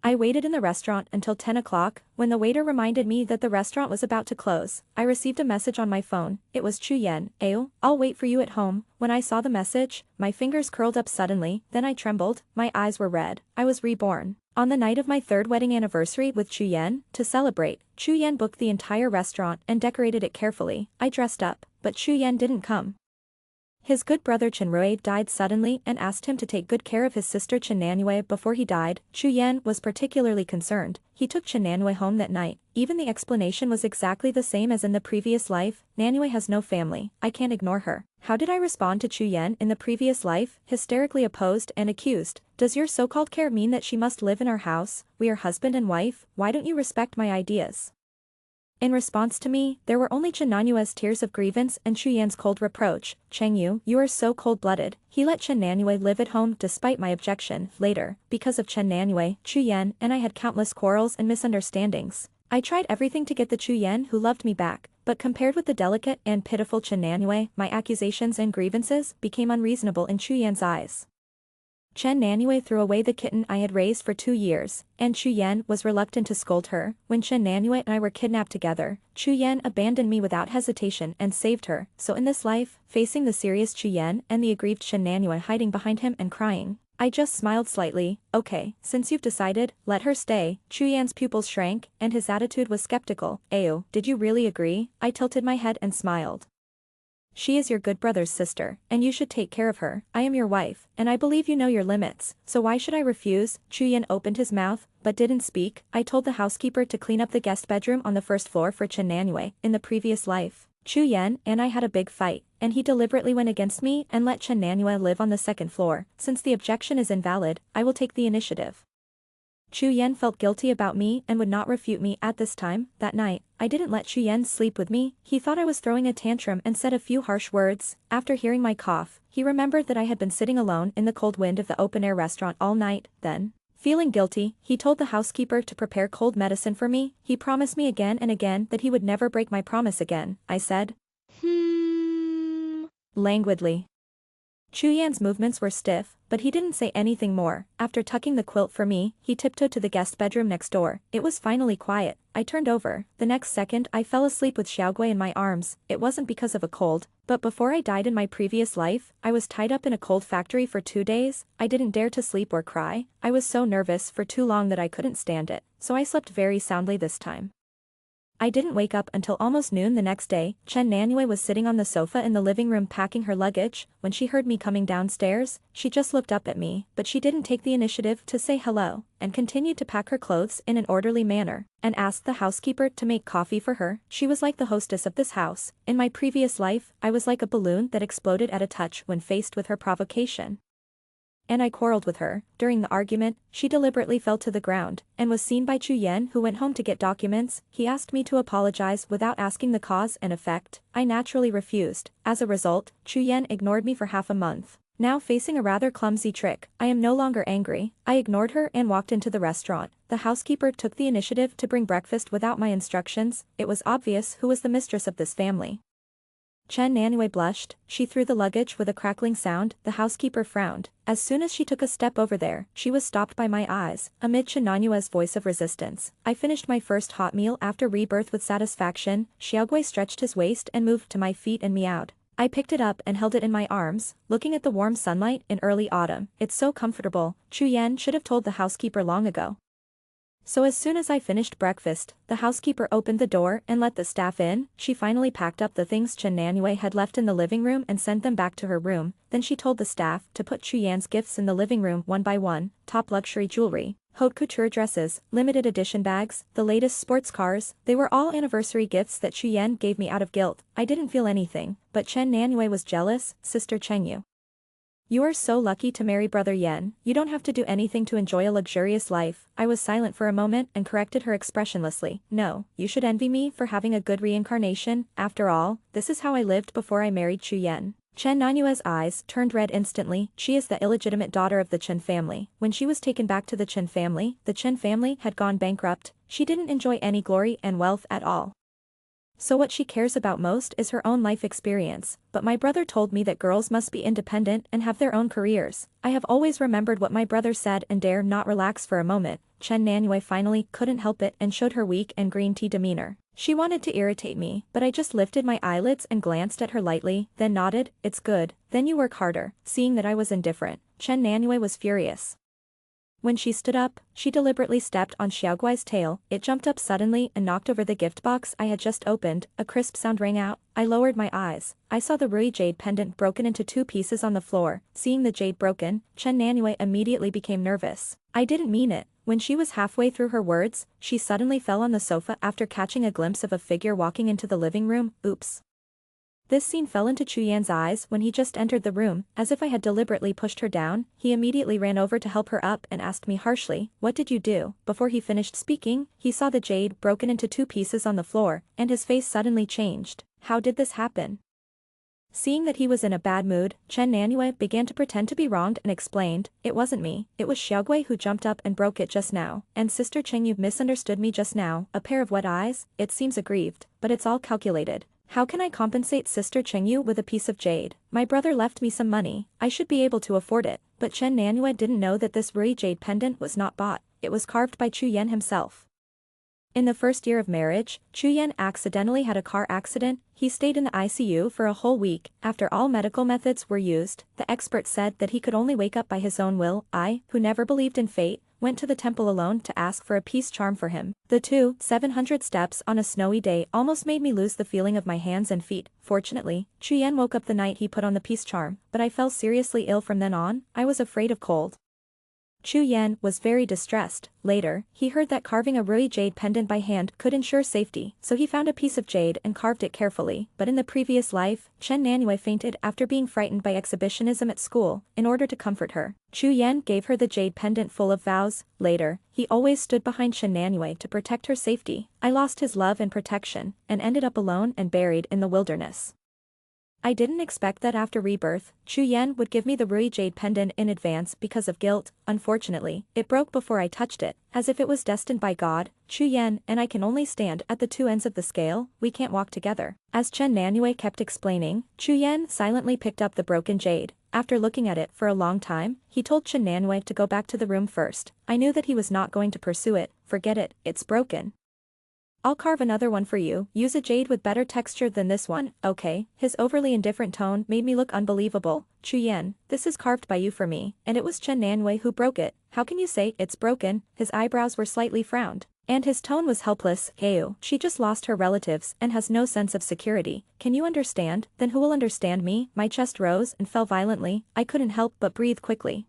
I waited in the restaurant until 10 o'clock, when the waiter reminded me that the restaurant was about to close. I received a message on my phone. It was Chuyen. Ayo, I'll wait for you at home. When I saw the message, my fingers curled up suddenly, then I trembled, my eyes were red. I was reborn. On the night of my third wedding anniversary with Chuyen, to celebrate, Chuyen booked the entire restaurant and decorated it carefully. I dressed up, but Chuyen didn't come. His good brother Chenrui died suddenly and asked him to take good care of his sister Chenanue before he died. Chuyen was particularly concerned. He took Chenanue home that night. Even the explanation was exactly the same as in the previous life. Nanue has no family. I can't ignore her. How did I respond to Chuyen in the previous life? Hysterically opposed and accused. Does your so-called care mean that she must live in our house? We are husband and wife. Why don't you respect my ideas? In response to me, there were only Chen Nanue's tears of grievance and Chuyen's cold reproach. Chengyu, you are so cold-blooded. He let Chen Nanue live at home despite my objection. Later, because of Chen Nanue, Chuyen and I had countless quarrels and misunderstandings. I tried everything to get the Chuyen who loved me back, but compared with the delicate and pitiful Chen Nanue, my accusations and grievances became unreasonable in Chuyen's eyes. Chen Nanue threw away the kitten I had raised for 2 years, and Chuyen was reluctant to scold her. When Chen Nanue and I were kidnapped together, Chuyen abandoned me without hesitation and saved her. So in this life, facing the serious Chuyen and the aggrieved Chen Nanue hiding behind him and crying, I just smiled slightly. Okay, since you've decided, let her stay. Chuyen's pupils shrank, and his attitude was skeptical. Ayo, did you really agree? I tilted my head and smiled. She is your good brother's sister, and you should take care of her. I am your wife, and I believe you know your limits, so why should I refuse? Chuyen opened his mouth, but didn't speak. I told the housekeeper to clean up the guest bedroom on the first floor for Chen Nanue. In the previous life, Chuyen and I had a big fight, and he deliberately went against me and let Chen Nanue live on the second floor. Since the objection is invalid, I will take the initiative. Chuyen felt guilty about me and would not refute me at this time. That night, I didn't let Chuyen sleep with me. He thought I was throwing a tantrum and said a few harsh words. After hearing my cough, he remembered that I had been sitting alone in the cold wind of the open-air restaurant all night. Then, feeling guilty, he told the housekeeper to prepare cold medicine for me. He promised me again and again that he would never break my promise again. I said, languidly. Chuyen's movements were stiff, but he didn't say anything more. After tucking the quilt for me, he tiptoed to the guest bedroom next door. It was finally quiet. I turned over. The next second I fell asleep with Xiaogui in my arms. It wasn't because of a cold, but before I died in my previous life, I was tied up in a cold factory for 2 days. I didn't dare to sleep or cry. I was so nervous for too long that I couldn't stand it, so I slept very soundly this time. I didn't wake up until almost noon the next day. Chen Nanue was sitting on the sofa in the living room packing her luggage. When she heard me coming downstairs, she just looked up at me, but she didn't take the initiative to say hello, and continued to pack her clothes in an orderly manner, and asked the housekeeper to make coffee for her. She was like the hostess of this house. In my previous life, I was like a balloon that exploded at a touch when faced with her provocation. And I quarreled with her. During the argument, she deliberately fell to the ground, and was seen by Chuyen, who went home to get documents. He asked me to apologize without asking the cause and effect. I naturally refused. As a result, Chuyen ignored me for half a month. Now facing a rather clumsy trick, I am no longer angry. I ignored her and walked into the restaurant. The housekeeper took the initiative to bring breakfast without my instructions. It was obvious who was the mistress of this family. Chen Nanue blushed. She threw the luggage with a crackling sound. The housekeeper frowned. As soon as she took a step over there, she was stopped by my eyes. Amid Chen Nanue's voice of resistance, I finished my first hot meal after rebirth with satisfaction. Xiaogui stretched his waist and moved to my feet and meowed. I picked it up and held it in my arms, looking at the warm sunlight in early autumn. It's so comfortable. Chuyen should have told the housekeeper long ago. So as soon as I finished breakfast, the housekeeper opened the door and let the staff in. She finally packed up the things Chen Nanue had left in the living room and sent them back to her room. Then she told the staff to put Chuyen's gifts in the living room one by one: top luxury jewelry, haute couture dresses, limited edition bags, the latest sports cars. They were all anniversary gifts that Chuyen gave me out of guilt. I didn't feel anything, but Chen Nanue was jealous. Sister Chengyu, you are so lucky to marry Brother Yen. You don't have to do anything to enjoy a luxurious life. I was silent for a moment and corrected her expressionlessly. No, you should envy me for having a good reincarnation. After all, this is how I lived before I married Chuyen. Chen Nanue's eyes turned red instantly. She is the illegitimate daughter of the Chen family. When she was taken back to the Chen family had gone bankrupt. She didn't enjoy any glory and wealth at all. So what she cares about most is her own life experience, but my brother told me that girls must be independent and have their own careers. I have always remembered what my brother said and dare not relax for a moment. Chen Nanue finally couldn't help it and showed her weak and green tea demeanor. She wanted to irritate me, but I just lifted my eyelids and glanced at her lightly, then nodded. It's good, then you work harder. Seeing that I was indifferent, Chen Nanue was furious. When she stood up, she deliberately stepped on Xiaoguai's tail. It jumped up suddenly and knocked over the gift box I had just opened. A crisp sound rang out. I lowered my eyes. I saw the Rui jade pendant broken into 2 pieces on the floor. Seeing the jade broken, Chen Nanue immediately became nervous. I didn't mean it. When she was halfway through her words, she suddenly fell on the sofa after catching a glimpse of a figure walking into the living room. Oops. This scene fell into Chu Yan's eyes when he just entered the room. As if I had deliberately pushed her down, he immediately ran over to help her up and asked me harshly, "What did you do?" Before he finished speaking, he saw the jade broken into 2 pieces on the floor, and his face suddenly changed. How did this happen? Seeing that he was in a bad mood, Chen Nanue began to pretend to be wronged and explained, "It wasn't me, it was Xiaogui who jumped up and broke it just now, and Sister Cheng, you misunderstood me just now." A pair of wet eyes. It seems aggrieved, but it's all calculated. How can I compensate Sister Chengyu with a piece of jade? My brother left me some money, I should be able to afford it, but Chen Nanue didn't know that this Rui jade pendant was not bought, it was carved by Chu Yan himself. In the first year of marriage, Chu Yan accidentally had a car accident. He stayed in the ICU for a whole week. After all medical methods were used, the expert said that he could only wake up by his own will. I, who never believed in fate, went to the temple alone to ask for a peace charm for him. The 700 steps on a snowy day almost made me lose the feeling of my hands and feet. Fortunately, Chu Yan woke up the night he put on the peace charm, but I fell seriously ill from then on. I was afraid of cold. Chu Yan was very distressed. Later, he heard that carving a Rui jade pendant by hand could ensure safety, so he found a piece of jade and carved it carefully. But in the previous life, Chen Nanue fainted after being frightened by exhibitionism at school. In order to comfort her, Chu Yan gave her the jade pendant full of vows. Later, he always stood behind Chen Nanue to protect her safety. I lost his love and protection, and ended up alone and buried in the wilderness. I didn't expect that after rebirth, Chu Yan would give me the Rui jade pendant in advance because of guilt. Unfortunately, it broke before I touched it, as if it was destined by God. Chu Yan and I can only stand at the 2 ends of the scale, we can't walk together. As Chen Nanue kept explaining, Chu Yan silently picked up the broken jade. After looking at it for a long time, he told Chen Nanue to go back to the room first. I knew that he was not going to pursue it. Forget it, it's broken. I'll carve another one for you. Use a jade with better texture than this one. Okay. His overly indifferent tone made me look unbelievable. Chu Yan, this is carved by you for me, and it was Chen Nanue who broke it. How can you say it's broken? His eyebrows were slightly frowned, and his tone was helpless. Heu, she just lost her relatives and has no sense of security. Can you understand? Then who will understand me? My chest rose and fell violently. I couldn't help but breathe quickly.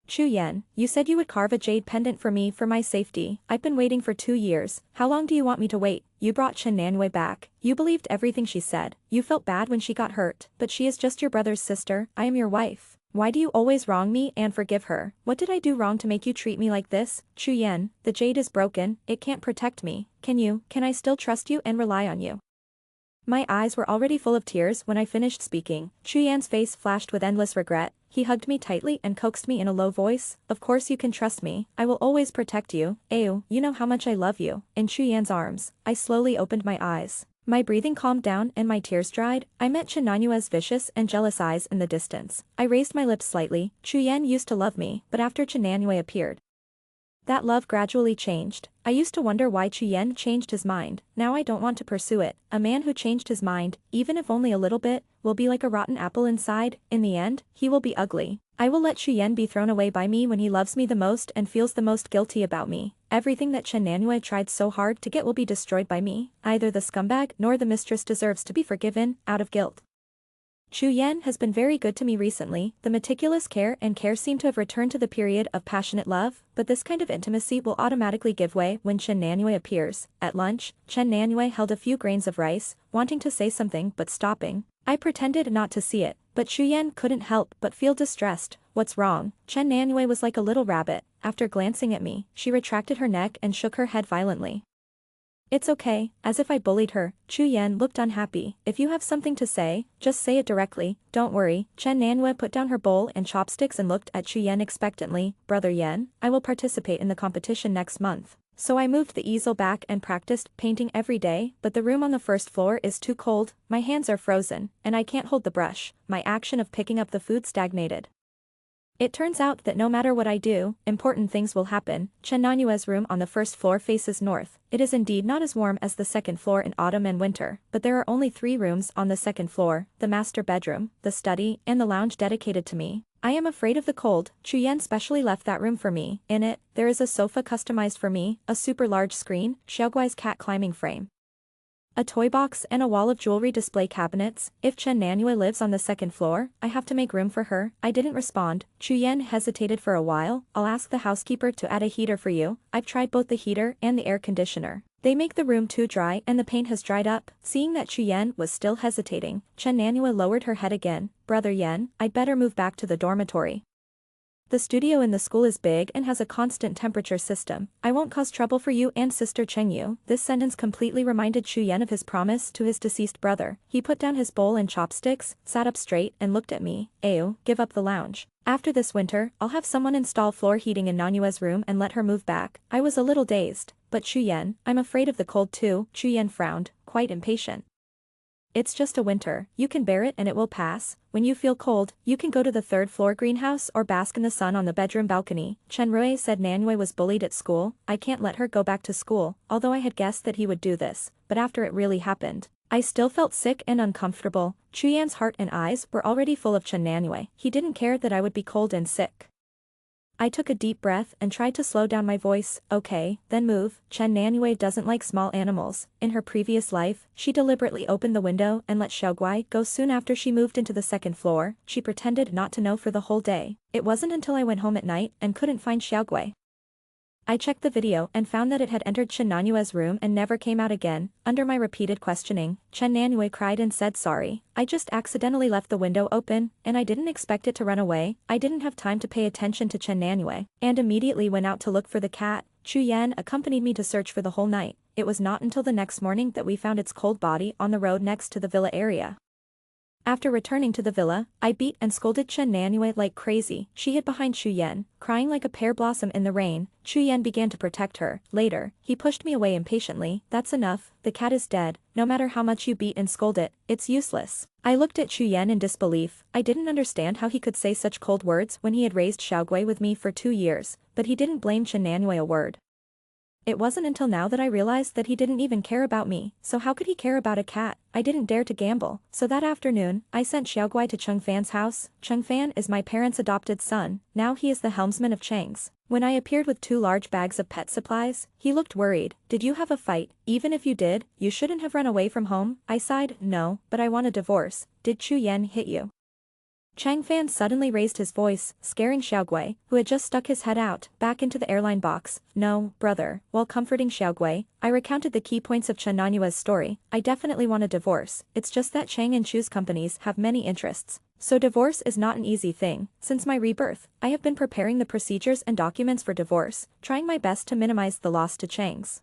Chu Yan, you said you would carve a jade pendant for me for my safety. I've been waiting for 2 years. How long do you want me to wait? You brought Chen Nanue back. You believed everything she said. You felt bad when she got hurt. But she is just your brother's sister. I am your wife. Why do you always wrong me and forgive her? What did I do wrong to make you treat me like this? Chu Yan, the jade is broken. It can't protect me. Can I still trust you and rely on you? My eyes were already full of tears when I finished speaking. Chu Yan's face flashed with endless regret. He hugged me tightly and coaxed me in a low voice. Of course you can trust me. I will always protect you. Ayu, you know how much I love you. In Chu Yan's arms, I slowly opened my eyes. My breathing calmed down and my tears dried. I met Chen Nanue's vicious and jealous eyes in the distance. I raised my lips slightly. Chu Yan used to love me, but after Chen Nanue appeared, that love gradually changed. I used to wonder why Chu Yan changed his mind. Now I don't want to pursue it. A man who changed his mind, even if only a little bit, will be like a rotten apple inside. In the end, he will be ugly. I will let Chu Yan be thrown away by me when he loves me the most and feels the most guilty about me. Everything that Chen Nanue tried so hard to get will be destroyed by me. Either the scumbag nor the mistress deserves to be forgiven, out of guilt. Chu Yan has been very good to me recently. The meticulous care seem to have returned to the period of passionate love, but this kind of intimacy will automatically give way when Chen Nanue appears. At lunch, Chen Nanue held a few grains of rice, wanting to say something but stopping. I pretended not to see it, but Chu Yan couldn't help but feel distressed. What's wrong? Chen Nanue was like a little rabbit. After glancing at me, she retracted her neck and shook her head violently. It's okay, as if I bullied her. Chu Yan looked unhappy. If you have something to say, just say it directly. Don't worry. Chen Nanue put down her bowl and chopsticks and looked at Chu Yan expectantly. Brother Yan, I will participate in the competition next month. So I moved the easel back and practiced painting every day, but the room on the first floor is too cold, my hands are frozen, and I can't hold the brush. My action of picking up the food stagnated. It turns out that no matter what I do, important things will happen. Chen Nanyue's room on the first floor faces north. It is indeed not as warm as the second floor in autumn and winter, but there are only 3 rooms on the second floor, the master bedroom, the study, and the lounge dedicated to me. I am afraid of the cold. Chu Yan specially left that room for me. In it, there is a sofa customized for me, a super large screen, Xiaoguai's cat climbing frame, a toy box, and a wall of jewelry display cabinets. If Chen Nanyue lives on the second floor, I have to make room for her. I didn't respond. Chu Yan hesitated for a while. I'll ask the housekeeper to add a heater for you. I've tried both the heater and the air conditioner. They make the room too dry and the paint has dried up. Seeing that Chu Yan was still hesitating, Chen Nanyue lowered her head again. Brother Yan, I'd better move back to the dormitory. The studio in the school is big and has a constant temperature system. I won't cause trouble for you and Sister Chengyu. This sentence completely reminded Chu Yan of his promise to his deceased brother. He put down his bowl and chopsticks, sat up straight and looked at me. Ew, give up the lounge. After this winter, I'll have someone install floor heating in Nanyue's room and let her move back. I was a little dazed. But Chu Yan, I'm afraid of the cold too. Chu Yan frowned, quite impatient. It's just a winter, you can bear it and it will pass. When you feel cold, you can go to the 3rd floor greenhouse or bask in the sun on the bedroom balcony. Chen Rui said Nanyue was bullied at school. I can't let her go back to school, although I had guessed that he would do this, but after it really happened, I still felt sick and uncomfortable. Chu Yan's heart and eyes were already full of Chen Nanyue. He didn't care that I would be cold and sick. I took a deep breath and tried to slow down my voice. Okay, then move. Chen Nanyue doesn't like small animals. In her previous life, she deliberately opened the window and let Xiaoguai go soon after she moved into the 2nd floor. She pretended not to know for the whole day. It wasn't until I went home at night and couldn't find Xiaoguai. I checked the video and found that it had entered Chen Nanyue's room and never came out again. Under my repeated questioning, Chen Nanyue cried and said sorry. I just accidentally left the window open, and I didn't expect it to run away. I didn't have time to pay attention to Chen Nanyue, and immediately went out to look for the cat. Chu Yan accompanied me to search for the whole night. It was not until the next morning that we found its cold body on the road next to the villa area. After returning to the villa, I beat and scolded Chen Nanyue like crazy. She hid behind Chu Yan, crying like a pear blossom in the rain. Chu Yan began to protect her. Later, he pushed me away impatiently. That's enough, the cat is dead. No matter how much you beat and scold it, it's useless. I looked at Chu Yan in disbelief. I didn't understand how he could say such cold words when he had raised Xiaoguai with me for 2 years, but he didn't blame Chen Nanyue a word. It wasn't until now that I realized that he didn't even care about me, so how could he care about a cat? I didn't dare to gamble. So that afternoon, I sent Xiaoguai to Cheng Fan's house. Cheng Fan is my parents' adopted son. Now he is the helmsman of Cheng's. When I appeared with 2 large bags of pet supplies, he looked worried. Did you have a fight? Even if you did, you shouldn't have run away from home. I sighed. No, but I want a divorce. Did Chu Yan hit you? Chang Fan suddenly raised his voice, scaring Xiaoguai, who had just stuck his head out, back into the airline box. No, brother. While comforting Xiaoguai, I recounted the key points of Chen Nanyue's story. I definitely want a divorce. It's just that Chang and Chu's companies have many interests. So divorce is not an easy thing. Since my rebirth, I have been preparing the procedures and documents for divorce, trying my best to minimize the loss to Chang's.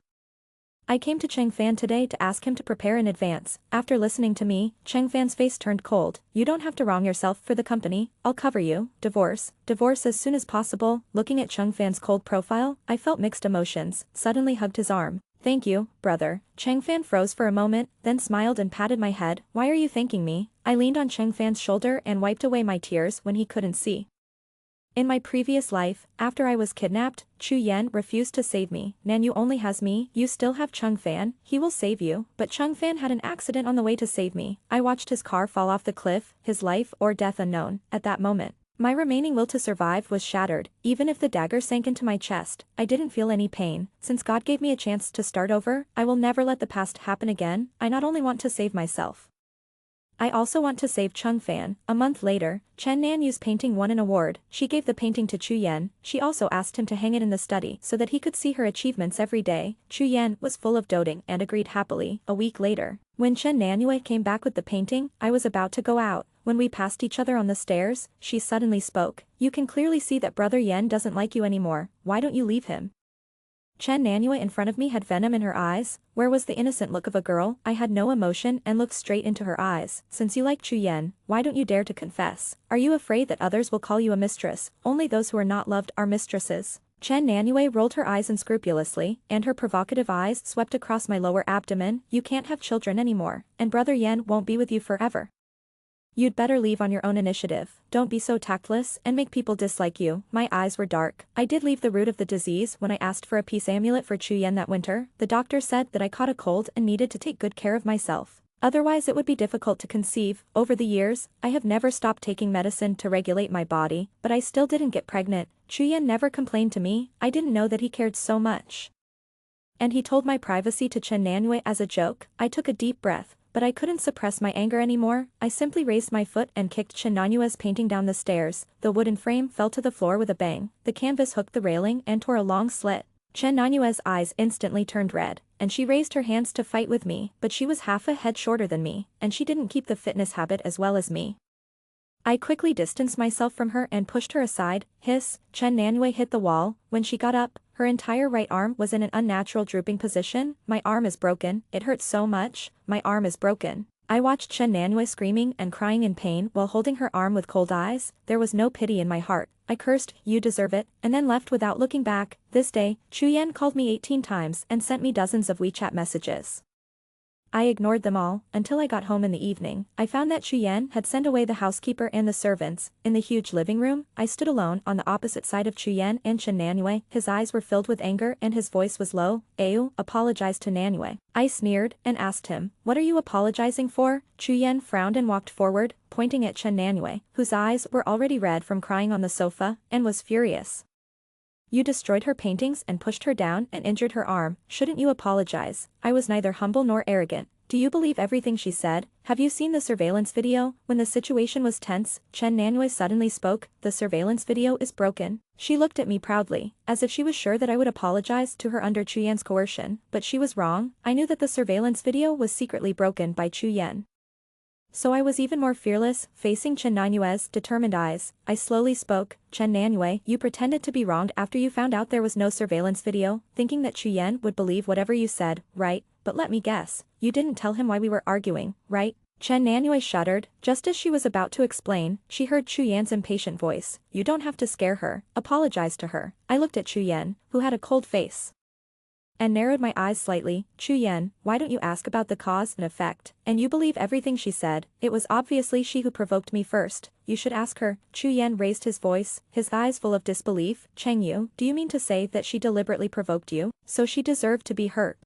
I came to Cheng Fan today to ask him to prepare in advance. After listening to me, Cheng Fan's face turned cold. You don't have to wrong yourself for the company. I'll cover you. Divorce. Divorce as soon as possible. Looking at Cheng Fan's cold profile, I felt mixed emotions. Suddenly hugged his arm. Thank you, brother. Cheng Fan froze for a moment, then smiled and patted my head. Why are you thanking me? I leaned on Cheng Fan's shoulder and wiped away my tears when he couldn't see. In my previous life, after I was kidnapped, Chu Yan refused to save me. Nanyu only has me. You still have Cheng Fan. He will save you. But Cheng Fan had an accident on the way to save me. I watched his car fall off the cliff, his life or death unknown. At that moment, my remaining will to survive was shattered. Even if the dagger sank into my chest, I didn't feel any pain. Since God gave me a chance to start over, I will never let the past happen again. I not only want to save myself, I also want to save Cheng Fan. A month later, Chen Nanyu's painting won an award. She gave the painting to Chu Yan. She also asked him to hang it in the study so that he could see her achievements every day. Chu Yan was full of doting and agreed happily. A week later, when Chen Nanyue came back with the painting, I was about to go out. When we passed each other on the stairs, she suddenly spoke. You can clearly see that Brother Yan doesn't like you anymore. Why don't you leave him? Chen Nanyue in front of me had venom in her eyes. Where was the innocent look of a girl? I had no emotion and looked straight into her eyes. Since you like Chu Yan, why don't you dare to confess? Are you afraid that others will call you a mistress? Only those who are not loved are mistresses. Chen Nanyue rolled her eyes unscrupulously, and her provocative eyes swept across my lower abdomen. You can't have children anymore, and Brother Yan won't be with you forever. You'd better leave on your own initiative, don't be so tactless and make people dislike you. My eyes were dark. I did leave the root of the disease when I asked for a peace amulet for Chu Yan that winter. The doctor said that I caught a cold and needed to take good care of myself. Otherwise it would be difficult to conceive. Over the years, I have never stopped taking medicine to regulate my body, but I still didn't get pregnant. Chu Yan never complained to me. I didn't know that he cared so much. And he told my privacy to Chen Nanyue as a joke. I took a deep breath, but I couldn't suppress my anger anymore. I simply raised my foot and kicked Chen Nanyue's painting down the stairs. The wooden frame fell to the floor with a bang. The canvas hooked the railing and tore a long slit. Chen Nanyue's eyes instantly turned red, and she raised her hands to fight with me, but she was half a head shorter than me, and she didn't keep the fitness habit as well as me. I quickly distanced myself from her and pushed her aside. Hiss, Chen Nanyue hit the wall. When she got up, her entire right arm was in an unnatural drooping position. My arm is broken, it hurts so much, my arm is broken. I watched Chen Nanyue screaming and crying in pain while holding her arm with cold eyes. There was no pity in my heart. I cursed, you deserve it, and then left without looking back. This day, Chu Yan called me 18 times and sent me dozens of WeChat messages. I ignored them all, until I got home in the evening. I found that Chu Yan had sent away the housekeeper and the servants. In the huge living room, I stood alone on the opposite side of Chu Yan and Chen Nanyue. His eyes were filled with anger and his voice was low. Ayu apologized to Nanyue. I sneered and asked him, what are you apologizing for? Chu Yan frowned and walked forward, pointing at Chen Nanyue, whose eyes were already red from crying on the sofa, and was furious. You destroyed her paintings and pushed her down and injured her arm. Shouldn't you apologize? I was neither humble nor arrogant. Do you believe everything she said? Have you seen the surveillance video? When the situation was tense, Chen Nanyue suddenly spoke. The surveillance video is broken. She looked at me proudly, as if she was sure that I would apologize to her under Chu Yan's coercion, but she was wrong. I knew that the surveillance video was secretly broken by Chu Yan. So I was even more fearless, facing Chen Nanyue's determined eyes. I slowly spoke, Chen Nanyue, you pretended to be wronged after you found out there was no surveillance video, thinking that Chu Yan would believe whatever you said, right? But let me guess, you didn't tell him why we were arguing, right? Chen Nanyue shuddered. Just as she was about to explain, she heard Chu Yan's impatient voice. You don't have to scare her, apologize to her. I looked at Chu Yan, who had a cold face, and narrowed my eyes slightly. Chu Yan, why don't you ask about the cause and effect? And you believe everything she said. It was obviously she who provoked me first. You should ask her. Chu Yan raised his voice, his eyes full of disbelief. Cheng Yu, do you mean to say that she deliberately provoked you? So she deserved to be hurt.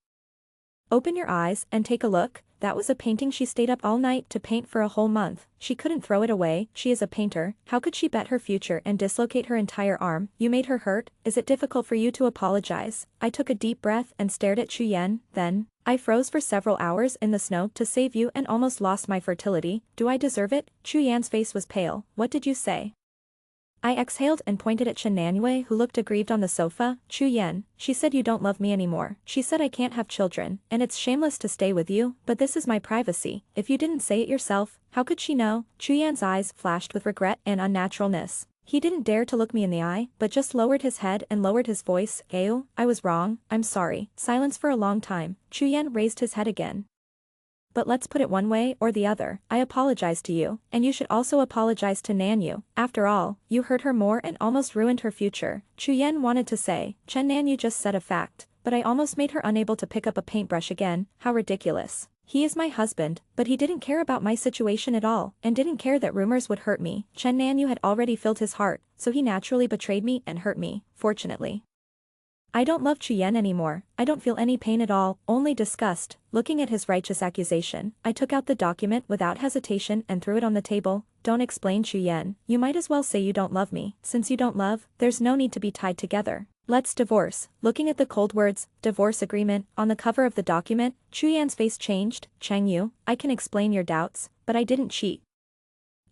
Open your eyes and take a look. That was a painting she stayed up all night to paint for a whole month. She couldn't throw it away. She is a painter. How could she bet her future and dislocate her entire arm? You made her hurt. Is it difficult for you to apologize? I took a deep breath and stared at Chu Yan. Then, I froze for several hours in the snow to save you and almost lost my fertility. Do I deserve it? Chu Yan's face was pale. What did you say? I exhaled and pointed at Chen Nanyue, who looked aggrieved on the sofa. Chu Yan, she said you don't love me anymore. She said I can't have children, and it's shameless to stay with you, but this is my privacy. If you didn't say it yourself, how could she know? Chu Yan's eyes flashed with regret and unnaturalness. He didn't dare to look me in the eye, but just lowered his head and lowered his voice. Ayo, I was wrong, I'm sorry. Silence for a long time. Chu Yan raised his head again. But let's put it one way or the other. I apologize to you, and you should also apologize to Nanyu. After all, you hurt her more and almost ruined her future. Chu Yan wanted to say, Chen Nanyu just said a fact, but I almost made her unable to pick up a paintbrush again. How ridiculous. He is my husband, but he didn't care about my situation at all, and didn't care that rumors would hurt me. Chen Nanyu had already filled his heart, so he naturally betrayed me and hurt me, fortunately. I don't love Chu Yan anymore. I don't feel any pain at all, only disgust. Looking at his righteous accusation, I took out the document without hesitation and threw it on the table. Don't explain, Chu Yan. You might as well say you don't love me. Since you don't love, there's no need to be tied together. Let's divorce. Looking at the cold words, divorce agreement, on the cover of the document, Chu Yan's face changed. Cheng Yu, I can explain your doubts, but I didn't cheat.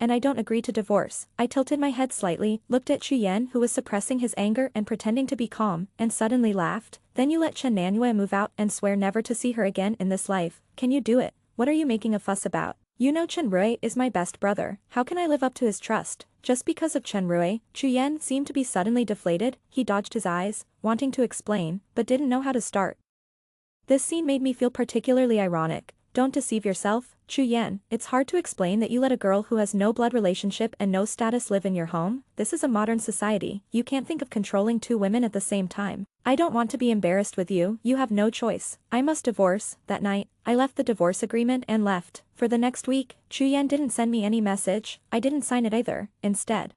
And I don't agree to divorce. I tilted my head slightly, looked at Chu Yan, who was suppressing his anger and pretending to be calm, and suddenly laughed. Then you let Chen Nanyue move out and swear never to see her again in this life. Can you do it? What are you making a fuss about? You know Chen Rui is my best brother. How can I live up to his trust? Just because of Chen Rui? Chu Yan seemed to be suddenly deflated. He dodged his eyes, wanting to explain, but didn't know how to start. This scene made me feel particularly ironic. Don't deceive yourself, Chu Yan. It's hard to explain that you let a girl who has no blood relationship and no status live in your home. This is a modern society. You can't think of controlling two women at the same time. I don't want to be embarrassed with you. You have no choice. I must divorce. That night, I left the divorce agreement and left. For the next week, Chu Yan didn't send me any message. I didn't sign it either. Instead,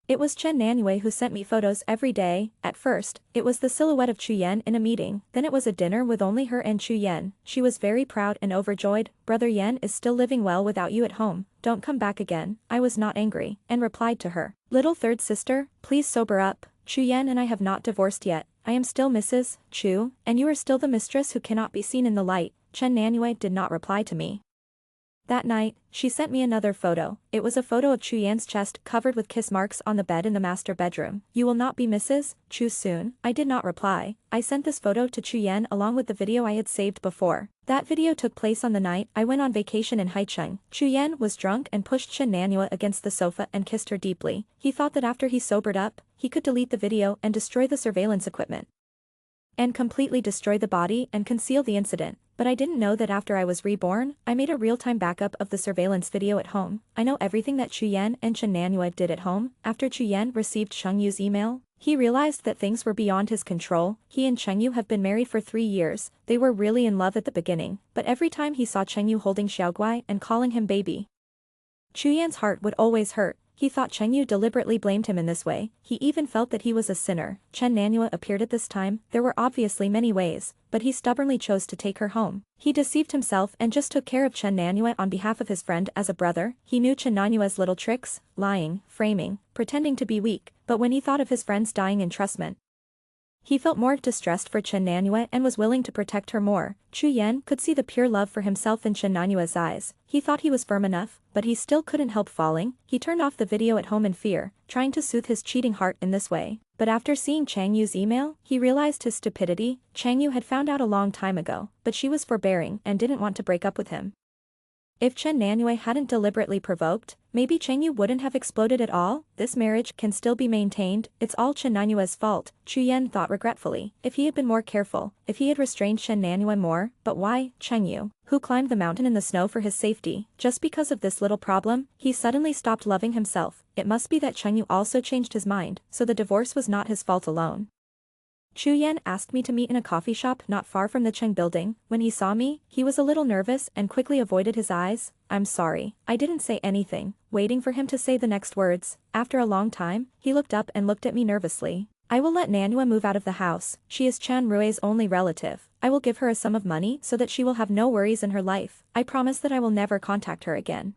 it was Chen Nanyue who sent me photos every day. At first, it was the silhouette of Chu Yan in a meeting, then it was a dinner with only her and Chu Yan. She was very proud and overjoyed. Brother Yan is still living well without you at home. Don't come back again. I was not angry, and replied to her. Little third sister, please sober up. Chu Yan and I have not divorced yet. I am still Mrs. Chu, and you are still the mistress who cannot be seen in the light. Chen Nanyue did not reply to me. That night, she sent me another photo. It was a photo of Chu Yan's chest covered with kiss marks on the bed in the master bedroom. You will not be Mrs. Chu soon. I did not reply. I sent this photo to Chu Yan along with the video I had saved before. That video took place on the night I went on vacation in Haicheng. Chu Yan was drunk and pushed Chen Nanyue against the sofa and kissed her deeply. He thought that after he sobered up, he could delete the video and destroy the surveillance equipment, and completely destroy the body and conceal the incident. But I didn't know that after I was reborn, I made a real-time backup of the surveillance video at home. I know everything that Chu Yan and Chen Nanyue did at home. After Chu Yan received Cheng Yu's email, he realized that things were beyond his control. He and Cheng Yu have been married for 3 years. They were really in love at the beginning, but every time he saw Cheng Yu holding Xiaoguai and calling him baby, Chu Yan's heart would always hurt. He thought Cheng Yu deliberately blamed him in this way. He even felt that he was a sinner. Chen Nanyue appeared at this time. There were obviously many ways, but he stubbornly chose to take her home. He deceived himself and just took care of Chen Nanyue on behalf of his friend as a brother. He knew Chen Nanyue's little tricks, lying, framing, pretending to be weak, but when he thought of his friend's dying entrustment, he felt more distressed for Chen Nanyue and was willing to protect her more. Chu Yan could see the pure love for himself in Chen Nanyue's eyes. He thought he was firm enough, but he still couldn't help falling. He turned off the video at home in fear, trying to soothe his cheating heart in this way. But after seeing Cheng Yu's email, he realized his stupidity. Cheng Yu had found out a long time ago, but she was forbearing and didn't want to break up with him. If Chen Nanyue hadn't deliberately provoked, maybe Cheng Yu wouldn't have exploded at all. This marriage can still be maintained. It's all Chen Nanyue's fault, Chu Yan thought regretfully. If he had been more careful, if he had restrained Chen Nanyue more, but why? Cheng Yu, who climbed the mountain in the snow for his safety, just because of this little problem, he suddenly stopped loving himself. It must be that Cheng Yu also changed his mind, so the divorce was not his fault alone. Chu Yan asked me to meet in a coffee shop not far from the Cheng building. When he saw me, he was a little nervous and quickly avoided his eyes. I'm sorry. I didn't say anything, waiting for him to say the next words. After a long time, he looked up and looked at me nervously. I will let Nanyue move out of the house. She is Chan Rui's only relative. I will give her a sum of money so that she will have no worries in her life. I promise that I will never contact her again.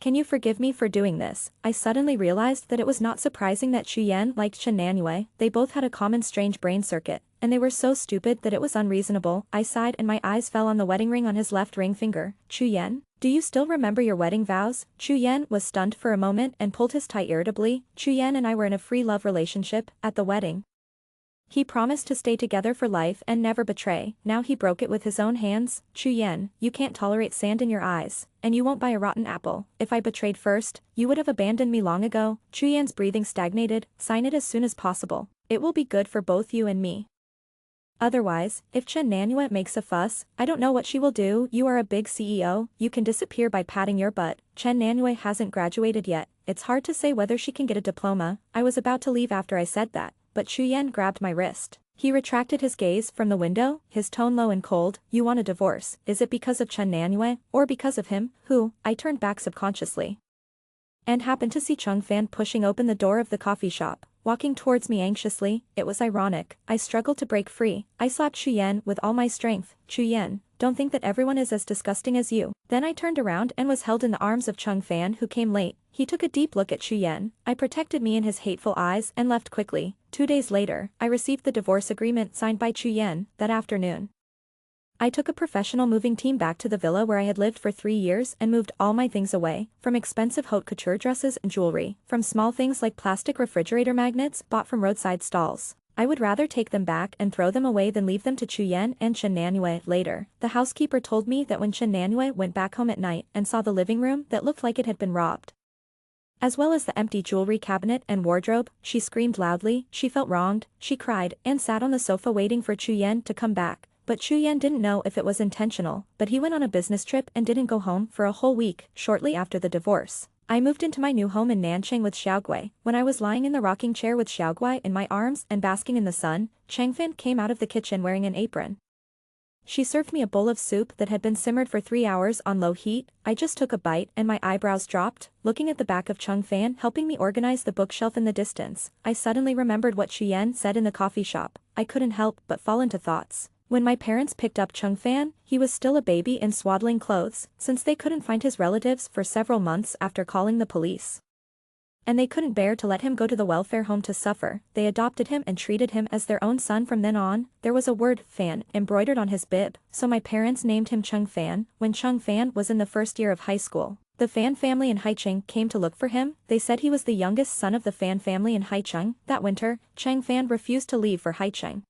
Can you forgive me for doing this? I suddenly realized that it was not surprising that Chu Yan liked Chen Nanyue. They both had a common strange brain circuit, and they were so stupid that it was unreasonable. I sighed and my eyes fell on the wedding ring on his left ring finger. Chu Yan, do you still remember your wedding vows? Chu Yan was stunned for a moment and pulled his tie irritably. Chu Yan and I were in a free love relationship. At the wedding, he promised to stay together for life and never betray. Now he broke it with his own hands. Chu Yan, you can't tolerate sand in your eyes, and you won't buy a rotten apple. If I betrayed first, you would have abandoned me long ago. Chu Yan's breathing stagnated. Sign it as soon as possible. It will be good for both you and me. Otherwise, if Chen Nanyue makes a fuss, I don't know what she will do. You are a big CEO, you can disappear by patting your butt. Chen Nanyue hasn't graduated yet. It's hard to say whether she can get a diploma. I was about to leave after I said that, but Chu Yan grabbed my wrist. He retracted his gaze from the window, his tone low and cold. You want a divorce. Is it because of Chen Nanyue, or because of him? Who? I turned back subconsciously, and happened to see Chung Fan pushing open the door of the coffee shop, walking towards me anxiously. It was ironic. I struggled to break free. I slapped Chu Yan with all my strength. Chu Yan, don't think that everyone is as disgusting as you. Then I turned around and was held in the arms of Chung Fan, who came late. He took a deep look at Chu Yan. I protected me in his hateful eyes and left quickly. 2 days later, I received the divorce agreement signed by Chu Yan. That afternoon, I took a professional moving team back to the villa where I had lived for 3 years and moved all my things away, from expensive haute couture dresses and jewelry, from small things like plastic refrigerator magnets bought from roadside stalls. I would rather take them back and throw them away than leave them to Chu Yan and Chen Nanyue. Later, the housekeeper told me that when Chen Nanyue went back home at night and saw the living room that looked like it had been robbed, as well as the empty jewelry cabinet and wardrobe, she screamed loudly. She felt wronged, she cried, and sat on the sofa waiting for Chu Yan to come back. but Chu Yan didn't know if it was intentional, but he went on a business trip and didn't go home for a whole week, shortly after the divorce. I moved into my new home in Nanchang with Xiaogui. When I was lying in the rocking chair with Xiaogui in my arms and basking in the sun, Changfan came out of the kitchen wearing an apron. She served me a bowl of soup that had been simmered for 3 hours on low heat. I just took a bite and my eyebrows dropped, looking at the back of Changfan helping me organize the bookshelf in the distance. I suddenly remembered what Chuyen said in the coffee shop. I couldn't help but fall into thoughts. When my parents picked up Changfan, he was still a baby in swaddling clothes, since they couldn't find his relatives for several months after calling the police. And they couldn't bear to let him go to the welfare home to suffer. They adopted him and treated him as their own son from then on. There was a word, fan, embroidered on his bib, so my parents named him Changfan. When Changfan was in the first year of high school, the Fan family in Haicheng came to look for him. They said he was the youngest son of the Fan family in Haicheng. That winter, Changfan refused to leave for Haicheng.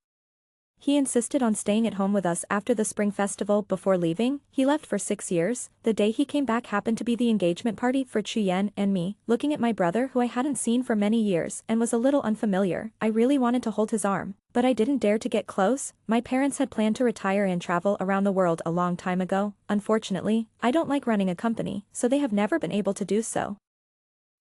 He insisted on staying at home with us after the spring festival. Before leaving, he left for 6 years. The day he came back happened to be the engagement party for Chuyen and me. Looking at my brother who I hadn't seen for many years and was a little unfamiliar, I really wanted to hold his arm, but I didn't dare to get close. My parents had planned to retire and travel around the world a long time ago. Unfortunately, I don't like running a company, so they have never been able to do so.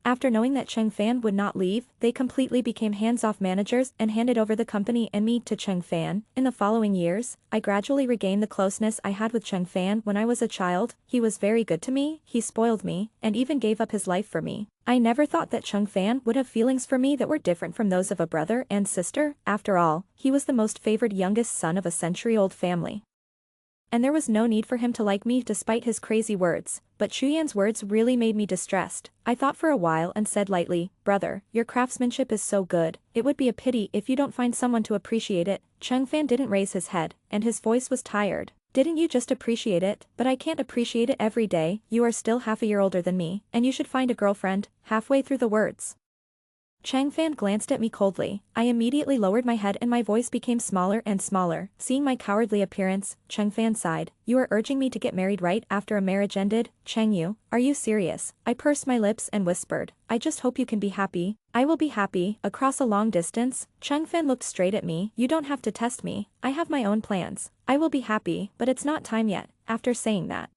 After knowing that Changfan would not leave, they completely became hands-off managers and handed over the company and me to Changfan. In the following years, I gradually regained the closeness I had with Changfan when I was a child. He was very good to me, he spoiled me, and even gave up his life for me. I never thought that Changfan would have feelings for me that were different from those of a brother and sister. After all, he was the most favored youngest son of a century-old family. And there was no need for him to like me despite his crazy words, but Chuyen's words really made me distressed. I thought for a while and said lightly, "Brother, your craftsmanship is so good, it would be a pity if you don't find someone to appreciate it." Changfan didn't raise his head, and his voice was tired. "Didn't you just appreciate it? But I can't appreciate it every day. You are still half a year older than me, and you should find a girlfriend." Halfway through the words, Changfan glanced at me coldly. I immediately lowered my head and my voice became smaller and smaller. Seeing my cowardly appearance, Changfan sighed. "You are urging me to get married right after a marriage ended? Changyu, are you serious?" I pursed my lips and whispered, "I just hope you can be happy." "I will be happy." Across a long distance, Changfan looked straight at me. "You don't have to test me. I have my own plans. I will be happy, but it's not time yet." After saying that,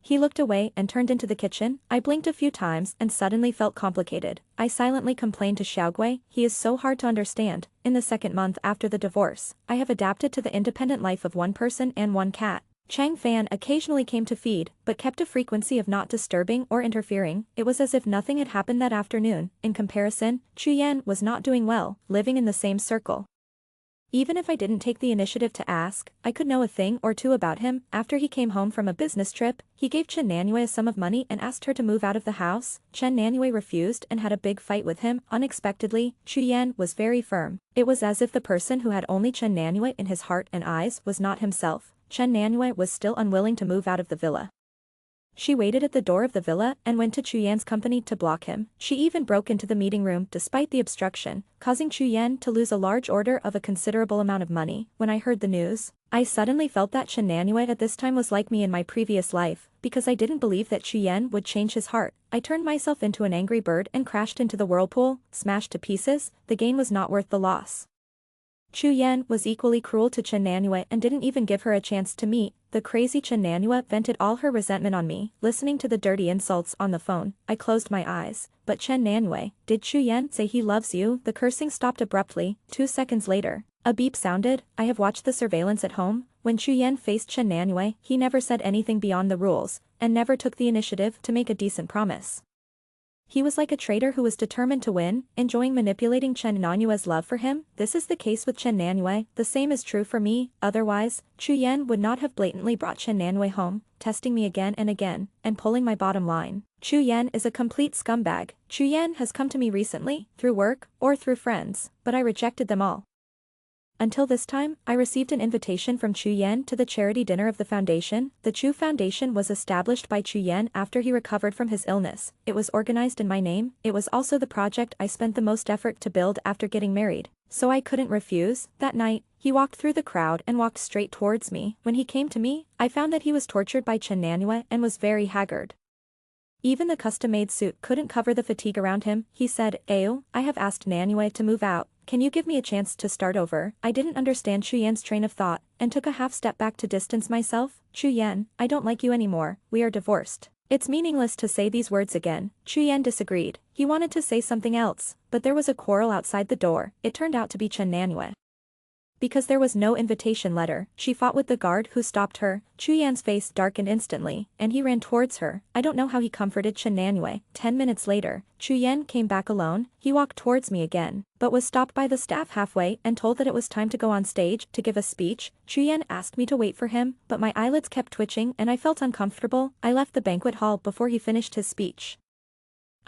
he looked away and turned into the kitchen. I blinked a few times and suddenly felt complicated. I silently complained to Xiaogui, "He is so hard to understand." In the second month after the divorce, I have adapted to the independent life of one person and one cat. Changfan occasionally came to feed, but kept a frequency of not disturbing or interfering. It was as if nothing had happened that afternoon. In comparison, Chuyen was not doing well, living in the same circle. Even if I didn't take the initiative to ask, I could know a thing or two about him. After he came home from a business trip, he gave Chen Nanyue a sum of money and asked her to move out of the house. Chen Nanyue refused and had a big fight with him. Unexpectedly, Chuyen was very firm. It was as if the person who had only Chen Nanyue in his heart and eyes was not himself. Chen Nanyue was still unwilling to move out of the villa. She waited at the door of the villa and went to Chuyen's company to block him. She even broke into the meeting room despite the obstruction, causing Chuyen to lose a large order of a considerable amount of money. When I heard the news, I suddenly felt that Chen Nanyue at this time was like me in my previous life, because I didn't believe that Chuyen would change his heart. I turned myself into an angry bird and crashed into the whirlpool, smashed to pieces. The gain was not worth the loss. Chuyen was equally cruel to Chen Nanyue and didn't even give her a chance to meet. The crazy Chen Nanyue vented all her resentment on me. Listening to the dirty insults on the phone, I closed my eyes. "But Chen Nanyue, did Chuyen say he loves you?" The cursing stopped abruptly. 2 seconds later, a beep sounded. I have watched the surveillance at home. When Chuyen faced Chen Nanyue, he never said anything beyond the rules, and never took the initiative to make a decent promise. He was like a traitor who was determined to win, enjoying manipulating Chen Nanyue's love for him. This is the case with Chen Nanyue. The same is true for me. Otherwise, Chuyen would not have blatantly brought Chen Nanyue home, testing me again and again, and pulling my bottom line. Chuyen is a complete scumbag. Chuyen has come to me recently, through work, or through friends, but I rejected them all. Until this time, I received an invitation from Chuyen to the charity dinner of the foundation. The Chu Foundation was established by Chuyen after he recovered from his illness. It was organized in my name. It was also the project I spent the most effort to build after getting married, so I couldn't refuse. That night, he walked through the crowd and walked straight towards me. When he came to me, I found that he was tortured by Chen Nanyue and was very haggard. Even the custom-made suit couldn't cover the fatigue around him. He said, "Ayo, I have asked Nanyue to move out. can you give me a chance to start over? I didn't understand Chu Yan's train of thought, and took a half step back to distance myself. Chu Yan, I don't like you anymore, we are divorced. It's meaningless to say these words again. Chu Yan disagreed. He wanted to say something else, but there was a quarrel outside the door. It turned out to be Chen Nanyue. Because there was no invitation letter, she fought with the guard who stopped her. Chu Yan's face darkened instantly, and he ran towards her. I don't know how he comforted Chen Nanyue. 10 minutes later, Chu Yan came back alone. He walked towards me again, but was stopped by the staff halfway and told that it was time to go on stage to give a speech. Chu Yan asked me to wait for him, but my eyelids kept twitching and I felt uncomfortable. I left the banquet hall before he finished his speech.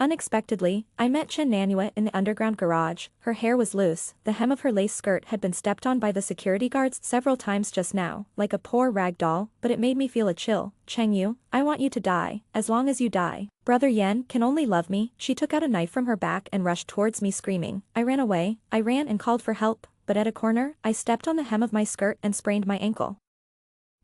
Unexpectedly, I met Chen Nanyue in the underground garage. Her hair was loose, the hem of her lace skirt had been stepped on by the security guards several times just now, like a poor rag doll, but it made me feel a chill. Chengyu, I want you to die, as long as you die. Brother Yan can only love me. She took out a knife from her back and rushed towards me screaming. I ran away. I ran and called for help, but at a corner, I stepped on the hem of my skirt and sprained my ankle.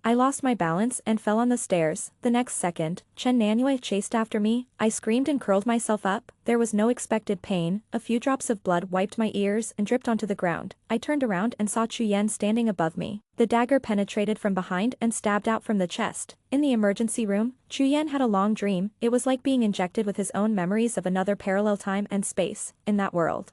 I lost my balance and fell on the stairs. The next second, Chen Nanyue chased after me. I screamed and curled myself up. There was no expected pain. A few drops of blood wiped my ears and dripped onto the ground. I turned around and saw Chu Yan standing above me. The dagger penetrated from behind and stabbed out from the chest. In the emergency room, Chu Yan had a long dream. It was like being injected with his own memories of another parallel time and space, in that world.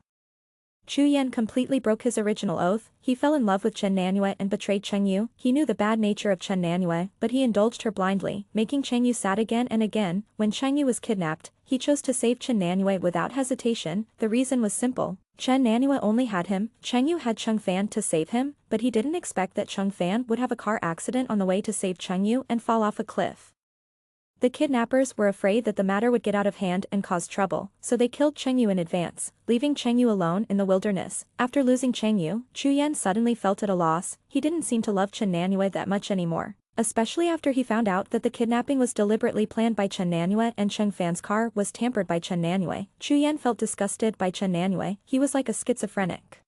Chu Yan completely broke his original oath. He fell in love with Chen Nanyue and betrayed Chengyu. He knew the bad nature of Chen Nanyue, but he indulged her blindly, making Chengyu sad again and again. When Chengyu was kidnapped, he chose to save Chen Nanyue without hesitation. The reason was simple. Chen Nanyue only had him. Chengyu had Cheng Fan to save him, but he didn't expect that Cheng Fan would have a car accident on the way to save Chengyu and fall off a cliff. The kidnappers were afraid that the matter would get out of hand and cause trouble, so they killed Chengyu in advance, leaving Chengyu alone in the wilderness. After losing Chengyu, Chu Yan suddenly felt at a loss. He didn't seem to love Chen Nanyue that much anymore, especially after he found out that the kidnapping was deliberately planned by Chen Nanyue and Cheng Fan's car was tampered by Chen Nanyue. Chu Yan felt disgusted by Chen Nanyue. He was like a schizophrenic.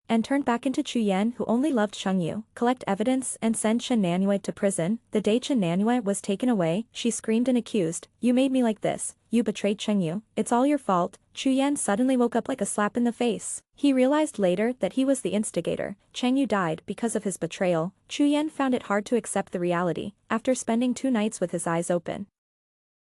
And turned back into Chu Yan, who only loved Chengyu. Collect evidence and send Chen Nanyue to prison. The day Chen Nanyue was taken away, she screamed and accused, "You made me like this. You betrayed Chengyu. It's all your fault." Chu Yan suddenly woke up like a slap in the face. He realized later that he was the instigator. Chengyu died because of his betrayal. Chu Yan found it hard to accept the reality, after spending 2 nights with his eyes open.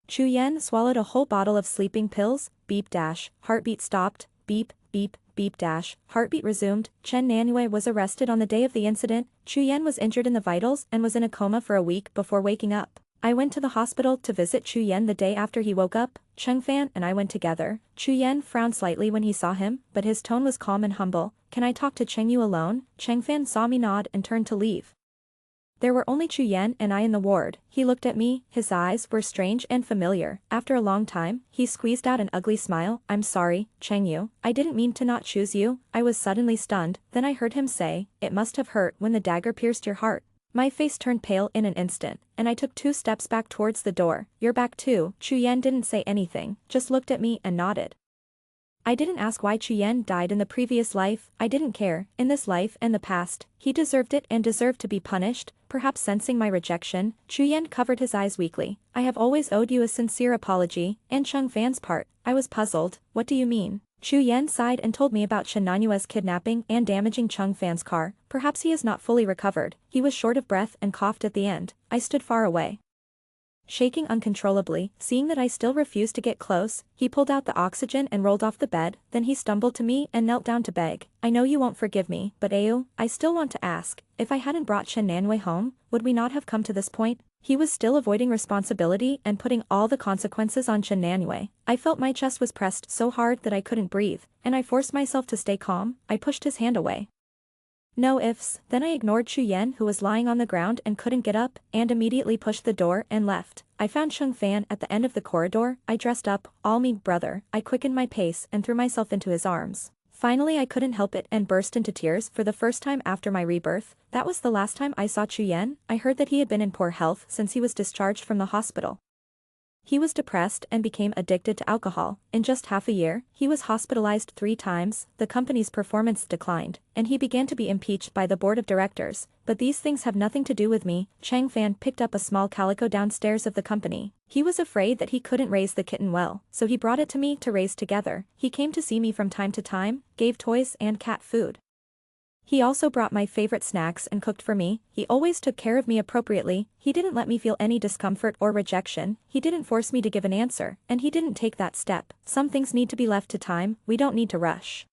Chu Yan swallowed a whole bottle of sleeping pills. Beep dash, heartbeat stopped. Beep, beep. Beep dash, heartbeat resumed. Chen Nanyue was arrested on the day of the incident. Chu Yan was injured in the vitals and was in a coma for a week before waking up. I went to the hospital to visit Chu Yan the day after he woke up. Cheng Fan and I went together. Chu Yan frowned slightly when he saw him, but his tone was calm and humble. "Can I talk to Chengyu alone?" Cheng Fan saw me nod and turned to leave. There were only Chu Yan and I in the ward. He looked at me, his eyes were strange and familiar. After a long time, he squeezed out an ugly smile. "I'm sorry, Chengyu. I didn't mean to not choose you." I was suddenly stunned. Then I heard him say, "It must have hurt when the dagger pierced your heart." My face turned pale in an instant, and I took 2 steps back towards the door. "You're back too." Chu Yan didn't say anything, just looked at me and nodded. I didn't ask why Chu Yan died in the previous life. I didn't care. In this life and the past, he deserved it and deserved to be punished. Perhaps sensing my rejection, Chu Yan covered his eyes weakly. "I have always owed you a sincere apology." And Cheng Fan's part. I was puzzled. "What do you mean?" Chu Yan sighed and told me about Chen Nanyue's kidnapping and damaging Cheng Fan's car. Perhaps he is not fully recovered. He was short of breath and coughed at the end. I stood far away, shaking uncontrollably. Seeing that I still refused to get close, he pulled out the oxygen and rolled off the bed. Then he stumbled to me and knelt down to beg. "I know you won't forgive me, but Ayu, I still want to ask, if I hadn't brought Chen Nanyue home, would we not have come to this point?" He was still avoiding responsibility and putting all the consequences on Chen Nanyue. I felt my chest was pressed so hard that I couldn't breathe, and I forced myself to stay calm. I pushed his hand away. No ifs. Then I ignored Chu Yan, who was lying on the ground and couldn't get up, and immediately pushed the door and left. I found Cheng Fan at the end of the corridor. I dressed up, all me brother. I quickened my pace and threw myself into his arms. Finally I couldn't help it and burst into tears for the first time after my rebirth. That was the last time I saw Chu Yan. I heard that he had been in poor health since he was discharged from the hospital. He was depressed and became addicted to alcohol. In just half a year, he was hospitalized 3 times, the company's performance declined, and he began to be impeached by the board of directors. But these things have nothing to do with me. Chang Fan picked up a small calico downstairs of the company. He was afraid that he couldn't raise the kitten well, so he brought it to me to raise together. He came to see me from time to time, gave toys and cat food. He also brought my favorite snacks and cooked for me. He always took care of me appropriately. He didn't let me feel any discomfort or rejection. He didn't force me to give an answer, and he didn't take that step. Some things need to be left to time. We don't need to rush.